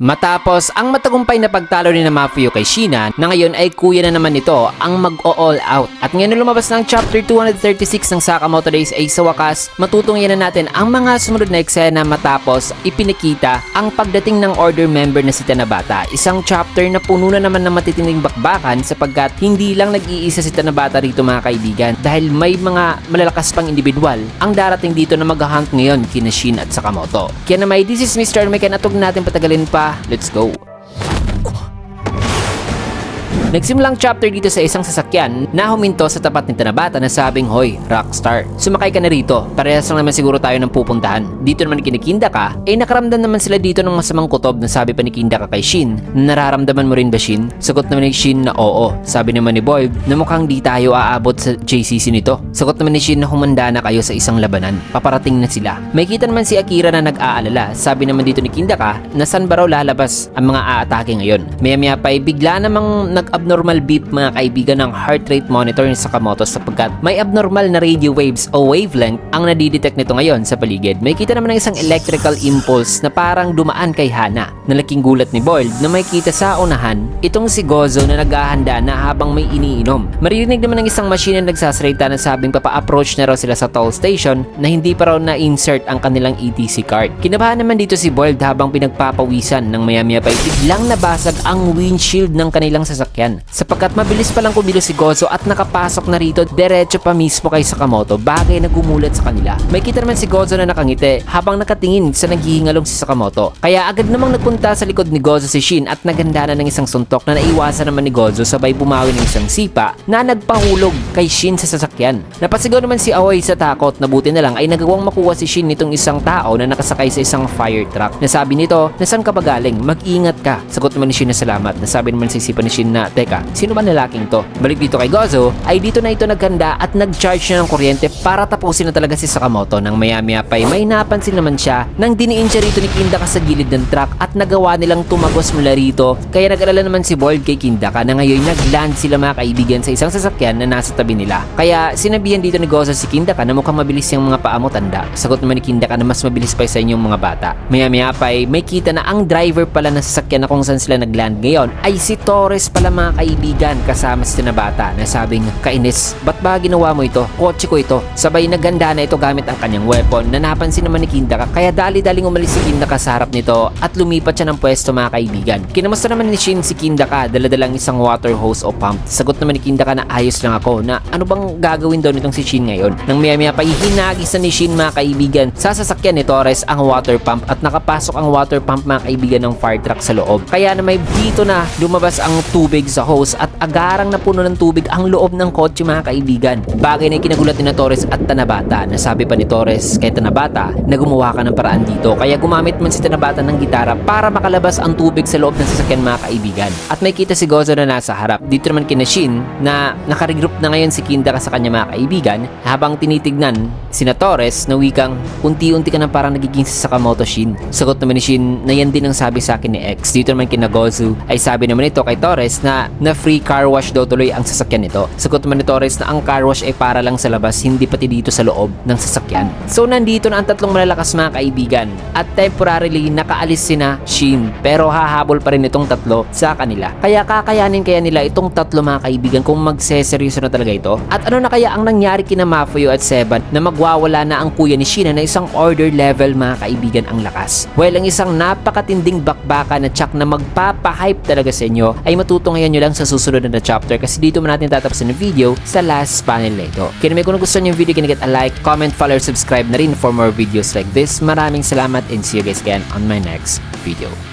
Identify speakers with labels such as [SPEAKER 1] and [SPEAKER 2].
[SPEAKER 1] Matapos ang matagumpay na pagtalo ni Mafuyu kay Shina, na ngayon ay kuya na naman ito ang mag-all out. At ngayon lumabas ng chapter 236 ng Sakamoto Days ay sa wakas, matutungyan na natin ang mga sumunod na eksena matapos ipinakita ang pagdating ng Order member na si Tanabata. Isang chapter na puno na naman ng matitinding bakbakan sapagkat hindi lang nag-iisa si Tanabata rito mga kaibigan, dahil may mga malalakas pang individual ang darating dito na mag-hunt ngayon kina Shin at Sakamoto. Kaya naman, this is Mr. Mike, at huwag natin patagalin pa. Let's go! Nagsimulang chapter dito sa isang sasakyan na huminto sa tapat ni Tanabata na sabing, "Hoy, rockstar, sumakay ka na rito. Parehas lang naman siguro tayo ng pupuntahan." Dito naman ni Kindaka, nakaramdam naman sila dito ng masamang kutob na sabi pa ni Kindaka kay Shin, "Nararamdaman mo rin ba, Shin?" Sagot naman ni Shin na oo. Sabi naman ni Boyd na mukhang di tayo aabot sa JCC nito. Sagot naman ni Shin na humanda na kayo sa isang labanan. Paparating na sila. May kita naman si Akira na nag-aalala. Sabi naman dito ni Kindaka na saan ba raw lalabas ang mga aatake ngayon. Maya-maya pa bigla namang abnormal beep mga kaibigan ng heart rate monitor ni Sakamoto sapagkat may abnormal na radio waves o wavelength ang nadidetect nito ngayon sa paligid. May kita naman ng isang electrical impulse na parang dumaan kay Hana. Nalaking gulat ni Bold na may kita sa unahan itong si Gozo na naghahanda na habang may iniinom. Maririnig naman ng isang machine na nagsasalita na sabing papa-approach na raw sila sa toll station na hindi pa raw na-insert ang kanilang ETC card. Kinabahan naman dito si Bold habang pinagpapawisan ng maya-maya pa biglang nabasag ang windshield ng kanilang sasakyan. Sapagkat mabilis palang kumilos si Gozo at nakapasok na rito diretso pa mismo kay Sakamoto, bagay na gumulat sa kanila. May kita naman si Gozo na nakangiti habang nakatingin sa naghihingalong si Sakamoto. Kaya agad namang nagpunta sa likod ni Gozo si Shin at naganda na ng isang suntok na naiwasan naman ni Gozo sabay bumawi ng isang sipa na nagpahulog kay Shin sa sasakyan. Napasigaw naman si Aoi sa takot na buti na lang ay nagawang makuha si Shin nitong isang tao na nakasakay sa isang fire truck. Nasabi nito, "Nasaan ka ba galing? Mag-ingat ka." Sagot naman ni Shin na salamat. Nasabi naman sa isipan ni Shin na, "Teka, sino ba lalaking to?" Balik dito kay Gozo, ay dito na ito naghanda at nag-charge na ng kuryente para tapusin na talaga si Sakamoto. Nang maya-maya pa may napansin naman siya nang diniin siya rito ni Kindaka sa gilid ng truck at nagawa nilang tumagos mula rito. Kaya nag-alala naman si Bold kay Kindaka na ngayon nag-land sila mga kaibigan sa isang sasakyan na nasa tabi nila. Kaya sinabihan dito ni Gozo si Kindaka na mukhang mabilis yung mga paa mo, tanda. Sagot naman ni Kindaka na mas mabilis pa sa inyong mga bata. Maya-maya pa may kita na ang driver pala ng sasakyan na kung saan sila nag-land ngayon ay si Torres pala mga kaibigan, kasama si Tanabata na sabing, "Kainis, ba't ba ginawa mo ito? Kotse ko ito." Sabay naganda na ito gamit ang kanyang weapon na napansin naman ni Kindaka, kaya dali-daling umalis si Kindaka sa harap nito at lumipat siya ng pwesto mga kaibigan. Kinamusta naman ni Shin si Kindaka, daladalang isang water hose o pump. Sagot naman ni Kindaka na ayos lang ako, na ano bang gagawin daw nitong si Shin ngayon. Nang maya-maya pa hinagis na ni Shin mga kaibigan sa sasakyan ni Torres ang water pump at nakapasok ang water pump mga kaibigan ng fire truck sa loob. Kaya na may dito na lumabas ang tubig sa hose at agarang napuno ng tubig ang loob ng kotse mga kaibigan. Bagay na kinagulat ni Torres at Tanabata. Nasabi pa ni Torres kay Tanabata na gumawa ka ng paraan dito. Kaya gumamit man si Tanabata ng gitara para makalabas ang tubig sa loob ng sasakyan mga kaibigan. At may kita si Gozo na nasa harap. Dito naman kina Shin na nakaregroup na ngayon si Kindaka sa kanya mga kaibigan habang tinitignan sina Torres na wikang, "Unti-unti ka na parang nagiging si Sakamoto, Shin." Sagot naman ni Shin na yan din ang sabi sa akin ni X. Dito naman kina Gozo ay sabi naman ito kay Torres na free car wash daw tuloy ang sasakyan nito. Sagot naman ni Torres na ang car wash ay para lang sa labas, hindi pati dito sa loob ng sasakyan. So nandito na ang tatlong malalakas mga kaibigan at temporarily nakaalis sina Shin, pero hahabol pa rin itong tatlo sa kanila. Kaya kakayanin kaya nila itong tatlo mga kaibigan kung magseseryoso na talaga ito? At ano na kaya ang nangyari kina Mafuyu at Seban na magwawala na ang kuya ni Shina na isang order level mga kaibigan ang lakas? Well, ang isang napakatinding bakbaka na tsak na magpapahype talaga sa inyo ay matutunghayan nyo lang sa susunod na chapter, kasi dito man natin tatapusin ang video sa last panel na ito. Kaya naman kung nagustuhan nyo yung video, can get a like, comment, follow, subscribe na rin for more videos like this. Maraming salamat and see you guys again on my next video.